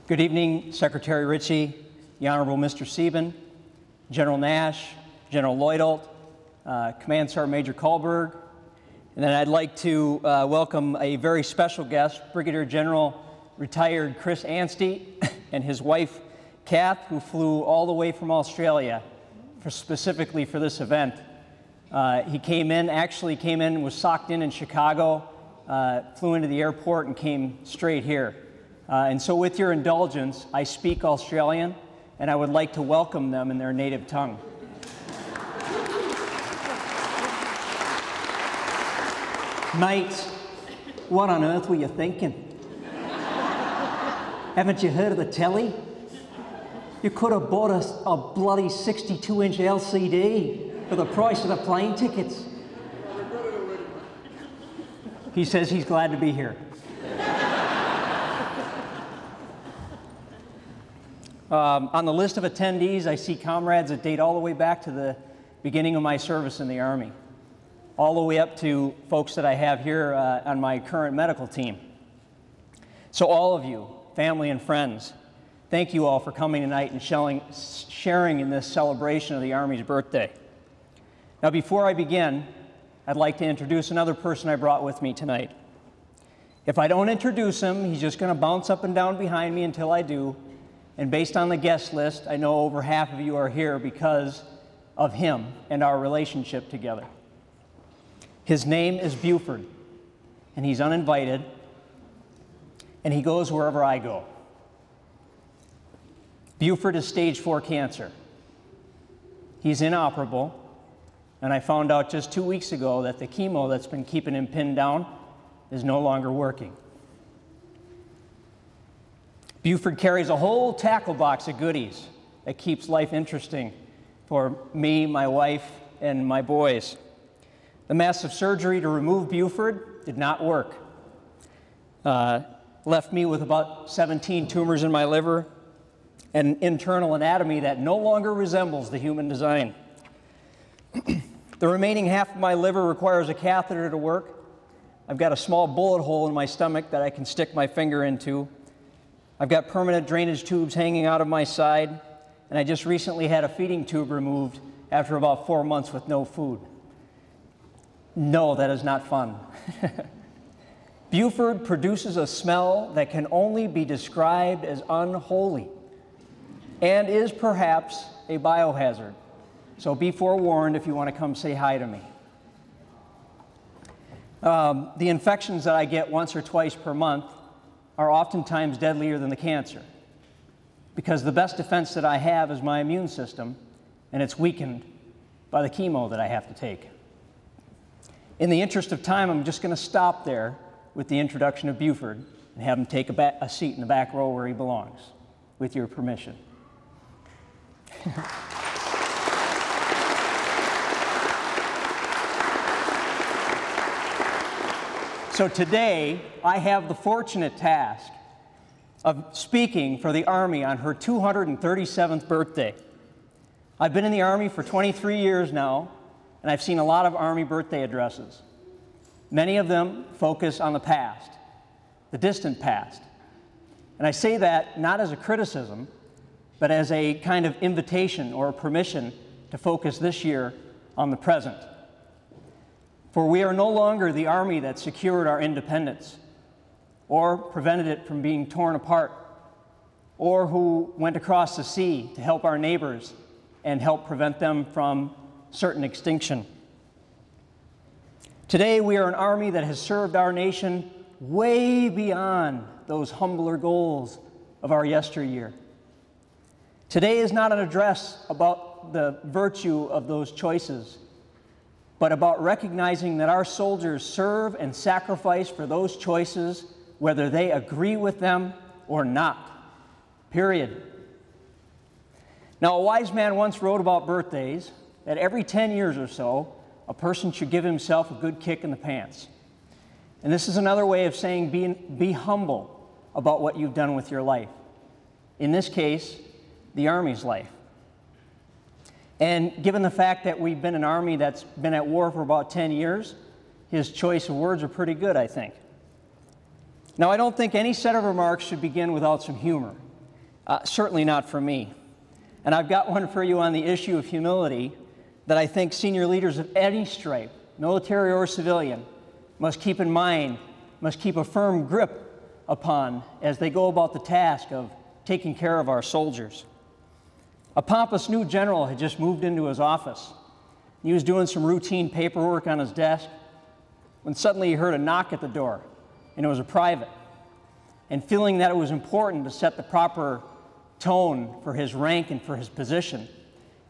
Good evening, Secretary Ritchie, the Honorable Mr. Sieben, General Nash, General Lloydalt, Command Sergeant Major Kahlberg, and then I'd like to welcome a very special guest, Brigadier General retired Chris Anstey and his wife, Kath, who flew all the way from Australia specifically for this event. He actually came in, was socked in Chicago, flew into the airport and came straight here. And so with your indulgence, I speak Australian, and I would like to welcome them in their native tongue. Mates, what on earth were you thinking? Haven't you heard of the telly? You could have bought a bloody 62-inch LCD for the price of the plane tickets. He says he's glad to be here. On the list of attendees, I see comrades that date all the way back to the beginning of my service in the Army, all the way up to folks that I have here on my current medical team. So all of you, family and friends, thank you all for coming tonight and sharing in this celebration of the Army's birthday. Now, before I begin, I'd like to introduce another person I brought with me tonight. If I don't introduce him, he's just going to bounce up and down behind me until I do. And based on the guest list, I know over half of you are here because of him and our relationship together. His name is Buford, and he's uninvited, and he goes wherever I go. Buford is stage 4 cancer. He's inoperable, and I found out just 2 weeks ago that the chemo that's been keeping him pinned down is no longer working. Buford carries a whole tackle box of goodies that keeps life interesting for me, my wife, and my boys. The massive surgery to remove Buford did not work. Left me with about 17 tumors in my liver and internal anatomy that no longer resembles the human design. The remaining half of my liver requires a catheter to work. I've got a small bullet hole in my stomach that I can stick my finger into. I've got permanent drainage tubes hanging out of my side, and I just recently had a feeding tube removed after about 4 months with no food. No, that is not fun. Buford produces a smell that can only be described as unholy and is perhaps a biohazard. So be forewarned if you want to come say hi to me. The infections that I get once or twice per month are oftentimes deadlier than the cancer because the best defense that I have is my immune system, and it's weakened by the chemo that I have to take. In the interest of time, I'm just going to stop there with the introduction of Buford and have him take a seat in the back row where he belongs, with your permission. So today, I have the fortunate task of speaking for the Army on her 237th birthday. I've been in the Army for 23 years now, and I've seen a lot of Army birthday addresses. Many of them focus on the past, the distant past. And I say that not as a criticism, but as a kind of invitation or a permission to focus this year on the present. For we are no longer the Army that secured our independence, or prevented it from being torn apart, or who went across the sea to help our neighbors and help prevent them from certain extinction. Today, we are an Army that has served our nation way beyond those humbler goals of our yesteryear. Today is not an address about the virtue of those choices, but about recognizing that our soldiers serve and sacrifice for those choices, whether they agree with them or not, period. Now, a wise man once wrote about birthdays that every 10 years or so, a person should give himself a good kick in the pants. And this is another way of saying be humble about what you've done with your life. In this case, the Army's life. And given the fact that we've been an Army that's been at war for about 10 years, his choice of words are pretty good, I think. Now, I don't think any set of remarks should begin without some humor. Certainly not for me. And I've got one for you on the issue of humility that I think senior leaders of any stripe, military or civilian, must keep in mind, must keep a firm grip upon as they go about the task of taking care of our soldiers. A pompous new general had just moved into his office. He was doing some routine paperwork on his desk when suddenly he heard a knock at the door, and it was a private. And feeling that it was important to set the proper tone for his rank and for his position,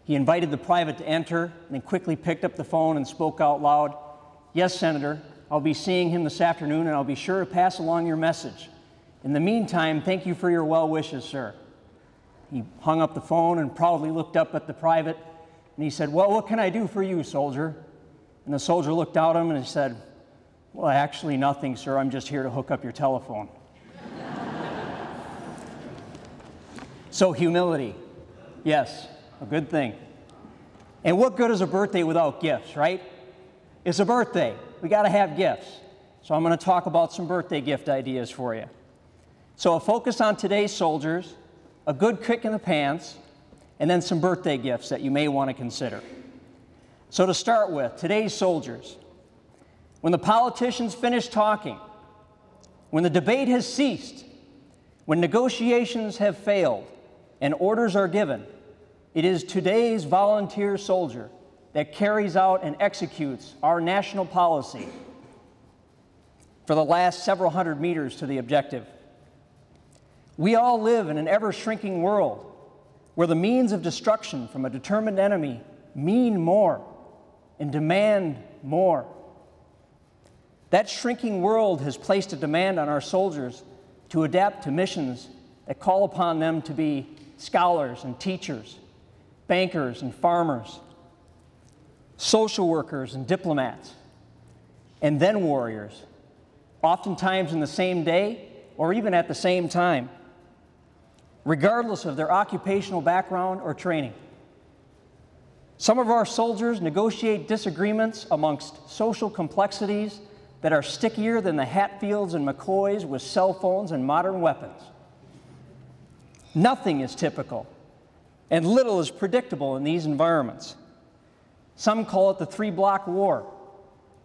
he invited the private to enter and then quickly picked up the phone and spoke out loud, "Yes, Senator, I'll be seeing him this afternoon, and I'll be sure to pass along your message. In the meantime, thank you for your well wishes, sir." He hung up the phone and proudly looked up at the private, and he said, "Well, what can I do for you, soldier?" And the soldier looked out at him and he said, "Well, actually nothing, sir. I'm just here to hook up your telephone." So humility, yes, a good thing. And what good is a birthday without gifts, right? It's a birthday. We got to have gifts. So I'm going to talk about some birthday gift ideas for you. So a focus on today's soldiers, a good kick in the pants, and then some birthday gifts that you may want to consider. So to start with, today's soldiers. When the politicians finish talking, when the debate has ceased, when negotiations have failed, and orders are given, it is today's volunteer soldier that carries out and executes our national policy for the last several hundred meters to the objective. We all live in an ever-shrinking world where the means of destruction from a determined enemy mean more and demand more. That shrinking world has placed a demand on our soldiers to adapt to missions that call upon them to be scholars and teachers, bankers and farmers, social workers and diplomats, and then warriors, oftentimes in the same day or even at the same time, regardless of their occupational background or training. Some of our soldiers negotiate disagreements amongst social complexities that are stickier than the Hatfields and McCoys with cell phones and modern weapons. Nothing is typical, and little is predictable in these environments. Some call it the three-block war.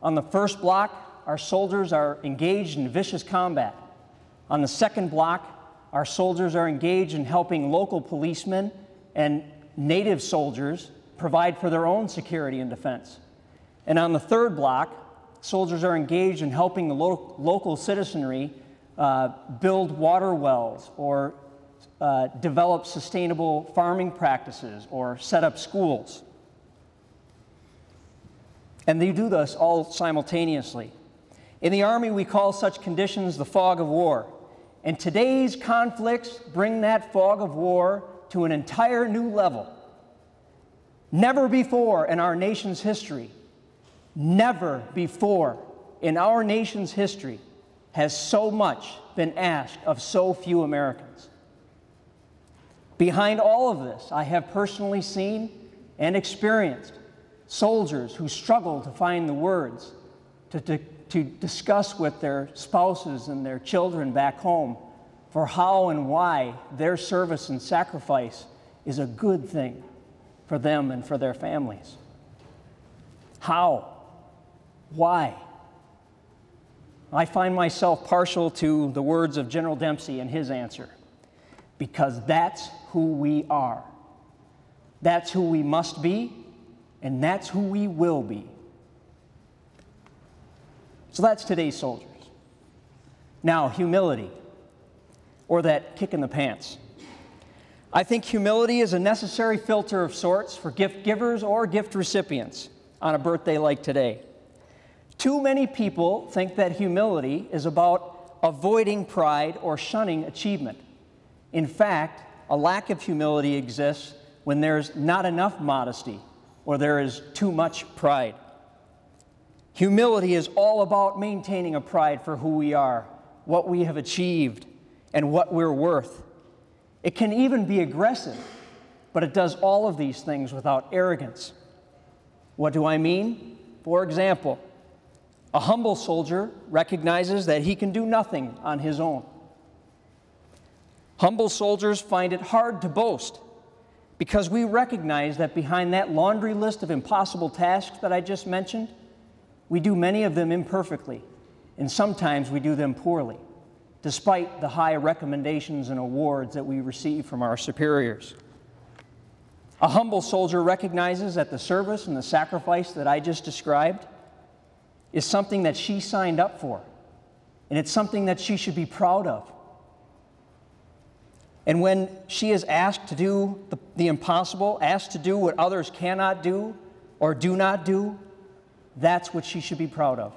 On the first block, our soldiers are engaged in vicious combat. On the second block, our soldiers are engaged in helping local policemen and native soldiers provide for their own security and defense. And on the third block, soldiers are engaged in helping the local citizenry build water wells or develop sustainable farming practices or set up schools. And they do this all simultaneously. In the Army, we call such conditions the fog of war. And today's conflicts bring that fog of war to an entire new level. Never before in our nation's history, never before in our nation's history has so much been asked of so few Americans. Behind all of this, I have personally seen and experienced soldiers who struggle to find the words to discuss with their spouses and their children back home for how and why their service and sacrifice is a good thing for them and for their families. How? Why? I find myself partial to the words of General Dempsey in his answer. Because that's who we are. That's who we must be, and that's who we will be. So that's today's soldiers. Now, humility, or that kick in the pants. I think humility is a necessary filter of sorts for gift givers or gift recipients on a birthday like today. Too many people think that humility is about avoiding pride or shunning achievement. In fact, a lack of humility exists when there's not enough modesty or there is too much pride. Humility is all about maintaining a pride for who we are, what we have achieved, and what we're worth. It can even be aggressive, but it does all of these things without arrogance. What do I mean? For example, a humble soldier recognizes that he can do nothing on his own. Humble soldiers find it hard to boast because we recognize that behind that laundry list of impossible tasks that I just mentioned, we do many of them imperfectly, and sometimes we do them poorly, despite the high recommendations and awards that we receive from our superiors. A humble soldier recognizes that the service and the sacrifice that I just described is something that she signed up for, and it's something that she should be proud of. And when she is asked to do the impossible, asked to do what others cannot do or do not do, that's what she should be proud of.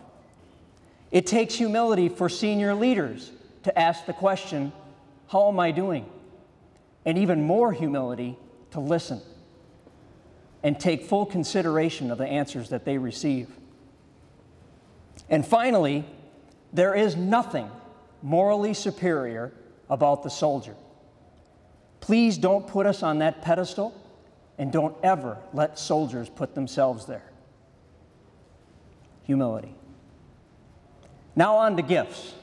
It takes humility for senior leaders to ask the question, how am I doing? And even more humility to listen and take full consideration of the answers that they receive. And finally, there is nothing morally superior about the soldier. Please don't put us on that pedestal, and don't ever let soldiers put themselves there. Humility. Now on to gifts.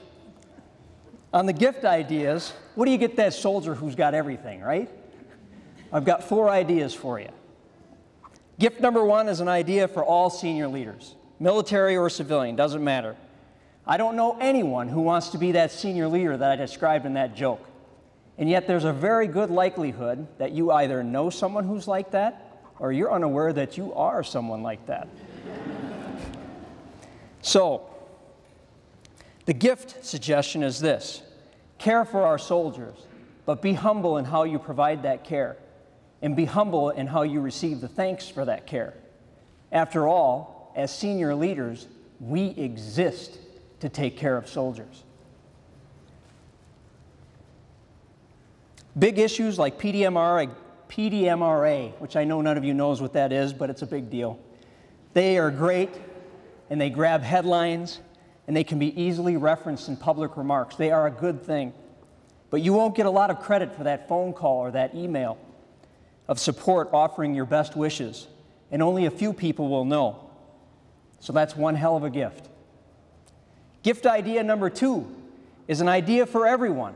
On the gift ideas, what do you get that soldier who's got everything, right? I've got 4 ideas for you. Gift number 1 is an idea for all senior leaders, military or civilian, doesn't matter. I don't know anyone who wants to be that senior leader that I described in that joke. And yet there's a very good likelihood that you either know someone who's like that, or you're unaware that you are someone like that. So, the gift suggestion is this: care for our soldiers, but be humble in how you provide that care, and be humble in how you receive the thanks for that care. After all, as senior leaders, we exist to take care of soldiers. Big issues like PDMRA, which I know none of you knows what that is, but it's a big deal. They are great, and they grab headlines, and they can be easily referenced in public remarks. They are a good thing. But you won't get a lot of credit for that phone call or that email of support offering your best wishes, and only a few people will know. So that's one hell of a gift. Gift idea number 2 is an idea for everyone.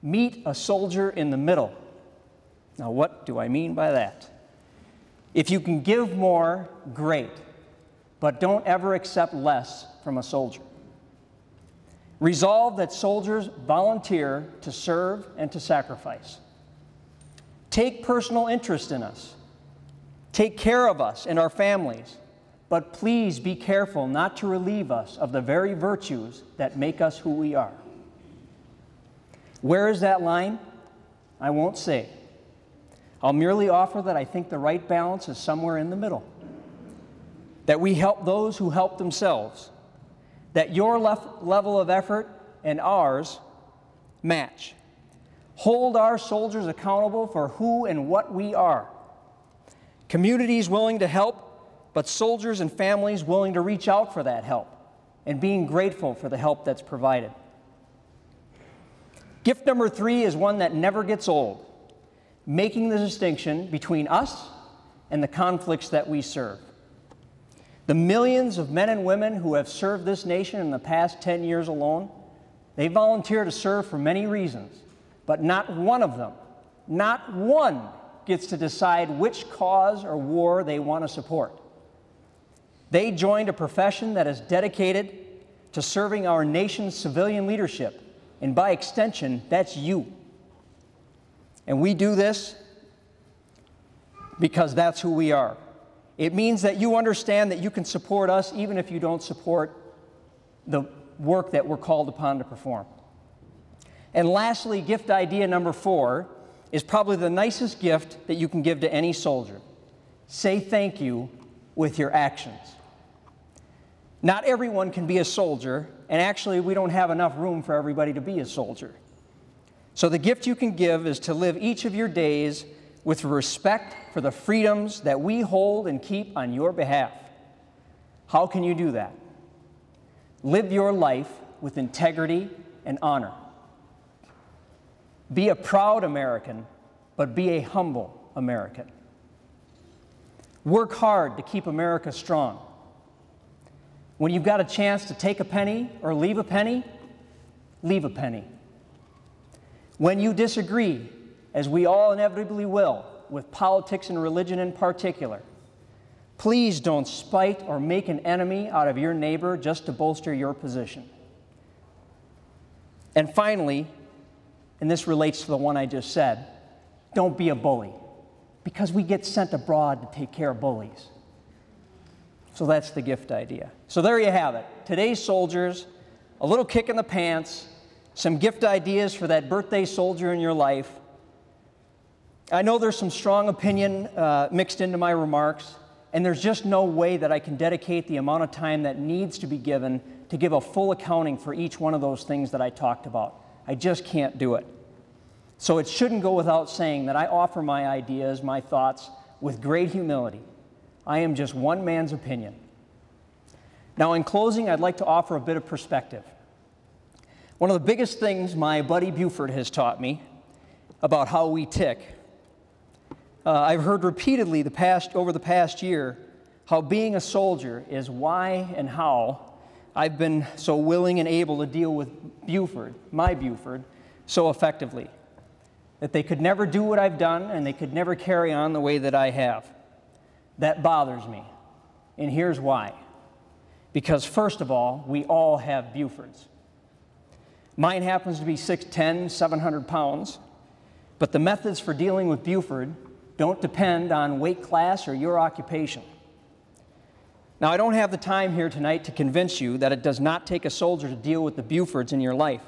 Meet a soldier in the middle. Now, what do I mean by that? If you can give more, great, but don't ever accept less from a soldier. Resolve that soldiers volunteer to serve and to sacrifice. Take personal interest in us. Take care of us and our families, but please be careful not to relieve us of the very virtues that make us who we are. Where is that line? I won't say. I'll merely offer that I think the right balance is somewhere in the middle. That we help those who help themselves. That your level of effort and ours match. Hold our soldiers accountable for who and what we are. Communities willing to help, but soldiers and families willing to reach out for that help and being grateful for the help that's provided. Gift number 3 is one that never gets old, making the distinction between us and the conflicts that we serve. The millions of men and women who have served this nation in the past 10 years alone, they volunteer to serve for many reasons, but not one of them, not one, gets to decide which cause or war they want to support. They joined a profession that is dedicated to serving our nation's civilian leadership, and by extension, that's you. And we do this because that's who we are. It means that you understand that you can support us even if you don't support the work that we're called upon to perform. And lastly, gift idea number 4 is probably the nicest gift that you can give to any soldier. Say thank you with your actions. Not everyone can be a soldier, and actually we don't have enough room for everybody to be a soldier. So the gift you can give is to live each of your days with respect for the freedoms that we hold and keep on your behalf. How can you do that? Live your life with integrity and honor. Be a proud American, but be a humble American. Work hard to keep America strong. When you've got a chance to take a penny or leave a penny, leave a penny. When you disagree, as we all inevitably will, with politics and religion in particular, please don't spite or make an enemy out of your neighbor just to bolster your position. And finally, and this relates to the one I just said, don't be a bully, because we get sent abroad to take care of bullies. So that's the gift idea. So there you have it. Today's soldiers, a little kick in the pants, some gift ideas for that birthday soldier in your life. I know there's some strong opinion mixed into my remarks, and there's just no way that I can dedicate the amount of time that needs to be given to give a full accounting for each one of those things that I talked about. I just can't do it. So it shouldn't go without saying that I offer my ideas, my thoughts, with great humility. I am just one man's opinion. Now, in closing, I'd like to offer a bit of perspective. One of the biggest things my buddy Buford has taught me about how we tick, I've heard repeatedly over the past year how being a soldier is why and how I've been so willing and able to deal with Buford, my Buford, so effectively. That they could never do what I've done and they could never carry on the way that I have. That bothers me. And here's why. Because first of all, we all have Bufords. Mine happens to be 6'10", 700 pounds, but the methods for dealing with Buford don't depend on weight class or your occupation. Now, I don't have the time here tonight to convince you that it does not take a soldier to deal with the Bufords in your life.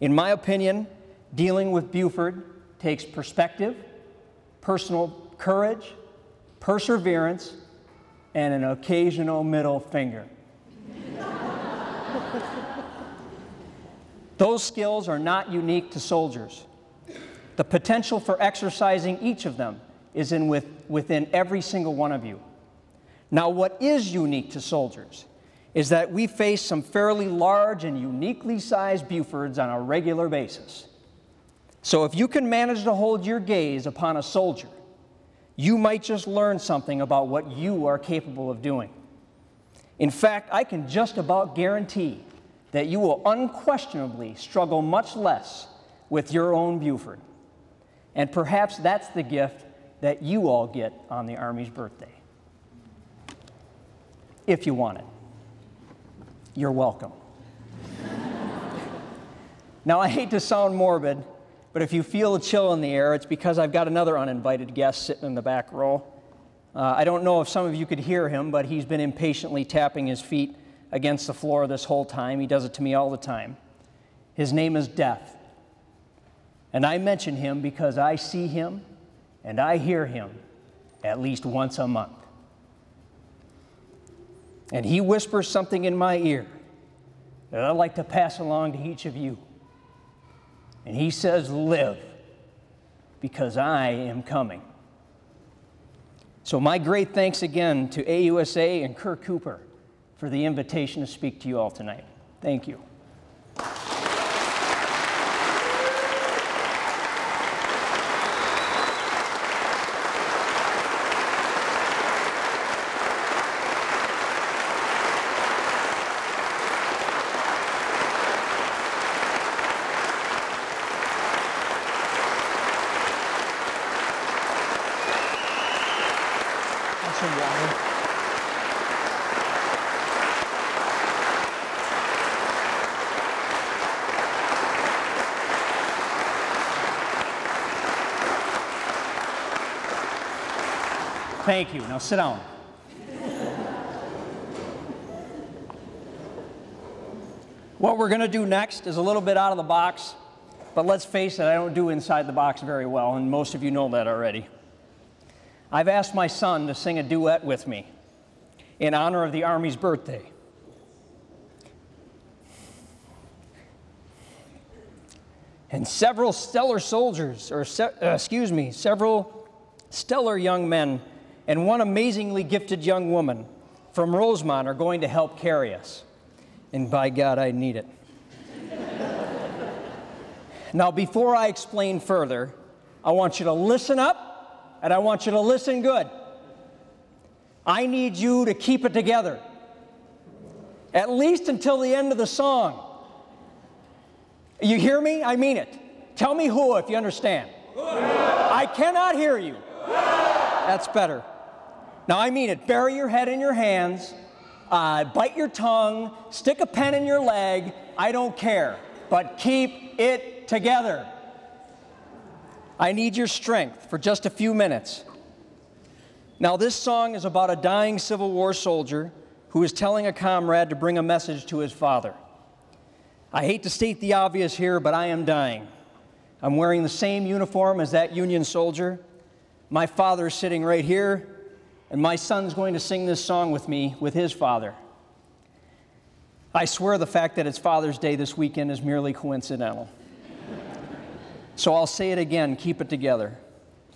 In my opinion, dealing with Buford takes perspective, personal courage, perseverance, and an occasional middle finger. Those skills are not unique to soldiers. The potential for exercising each of them is within every single one of you. Now, what is unique to soldiers is that we face some fairly large and uniquely sized Bufords on a regular basis. So if you can manage to hold your gaze upon a soldier, you might just learn something about what you are capable of doing. In fact, I can just about guarantee that you will unquestionably struggle much less with your own Buford. And perhaps that's the gift that you all get on the Army's birthday. If you want it. You're welcome. Now, I hate to sound morbid, but if you feel a chill in the air, it's because I've got another uninvited guest sitting in the back row. I don't know if some of you could hear him, but he's been impatiently tapping his feet against the floor this whole time. He does it to me all the time. His name is Death. And I mention him because I see him and I hear him at least once a month. And he whispers something in my ear that I'd like to pass along to each of you. And he says, live, because I am coming. So my great thanks again to AUSA and Houtkooper for the invitation to speak to you all tonight. Thank you. Thank you. Now sit down. What we're going to do next is a little bit out of the box, but let's face it, I don't do inside the box very well, and most of you know that already. I've asked my son to sing a duet with me in honor of the Army's birthday. And several stellar soldiers, several stellar young men and one amazingly gifted young woman from Rosemont are going to help carry us. And by God, I need it. Now, before I explain further, I want you to listen up, and I want you to listen good. I need you to keep it together, at least until the end of the song. You hear me? I mean it. Tell me who if you understand. I cannot hear you. That's better. Now I mean it. Bury your head in your hands, bite your tongue, stick a pen in your leg. I don't care. But keep it together. I need your strength for just a few minutes. Now this song is about a dying Civil War soldier who is telling a comrade to bring a message to his father. I hate to state the obvious here, but I am dying. I'm wearing the same uniform as that Union soldier. My father's sitting right here, and my son's going to sing this song with me, with his father. I swear the fact that it's Father's Day this weekend is merely coincidental. So I'll say it again, keep it together.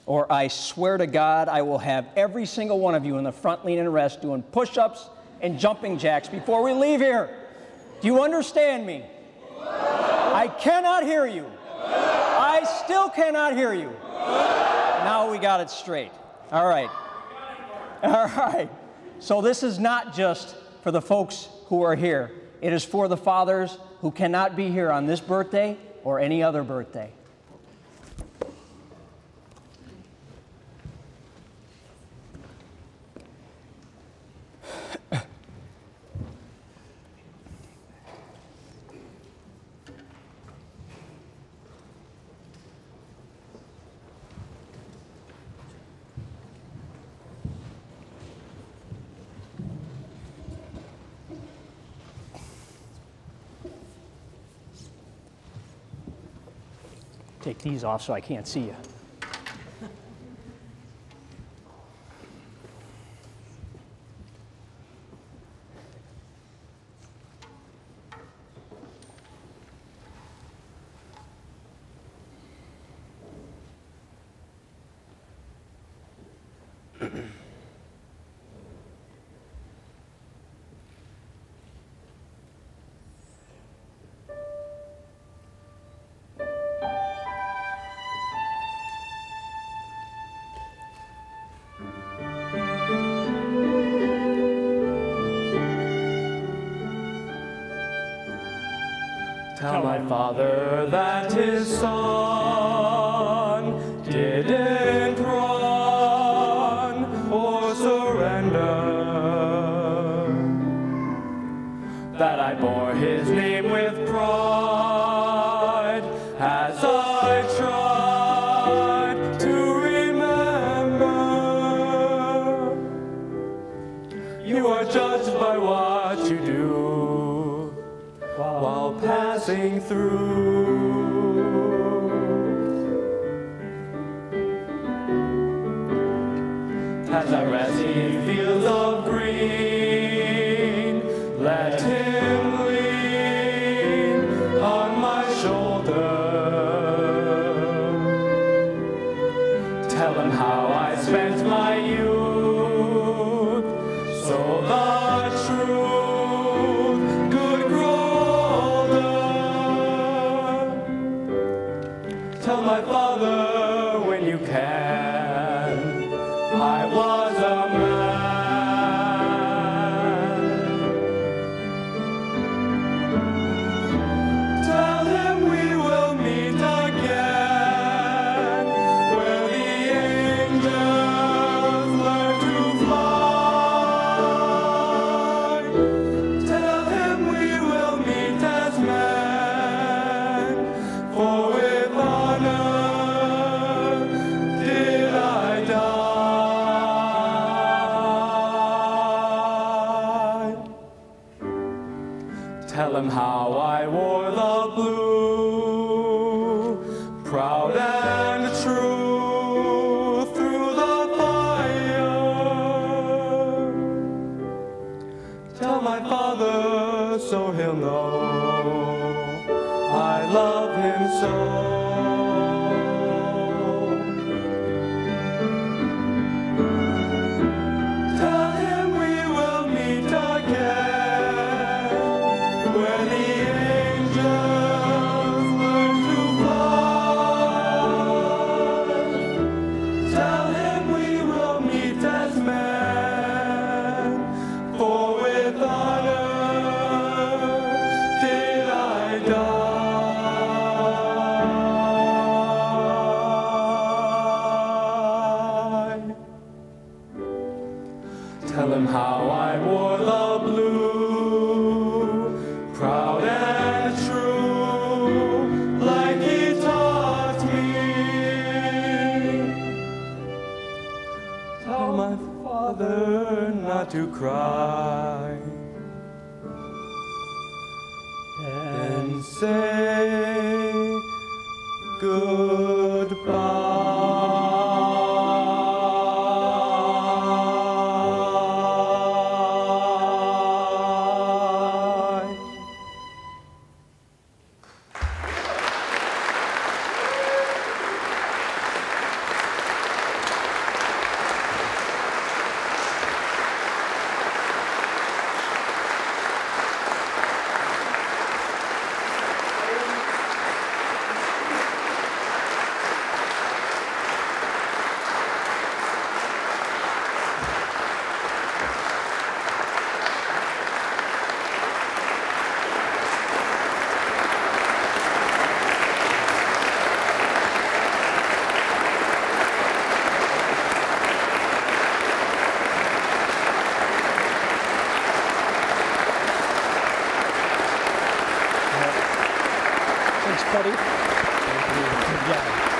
Or I swear to God, I will have every single one of you in the front lean and rest doing push-ups and jumping jacks before we leave here. Do you understand me? I cannot hear you. I still cannot hear you. Now we got it straight. All right. All right. So this is not just for the folks who are here. It is for the fathers who cannot be here on this birthday or any other birthday. Take these off so I can't see you. Tell my father that his son didn't run or surrender, that I bore his name with pride as I tried to remember. You are judged by what you do while passing through. As I rest in fields of green, let him lean on my shoulder. Tell him how I spent my youth, so the truth could grow older. Tell my father when you can, I was a man. Tell him we will meet again, where the angels learn to fly. Tell him we will meet as men, for with honor did I die. Tell him how I wore the blue, proud and true through the fire. Tell my father so he'll know I love him so. Tell him we will meet again, where the angels learn to fly. Tell him we will meet as men, for with honor did I die. to cry and say goodbye. Thanks, buddy. Good job.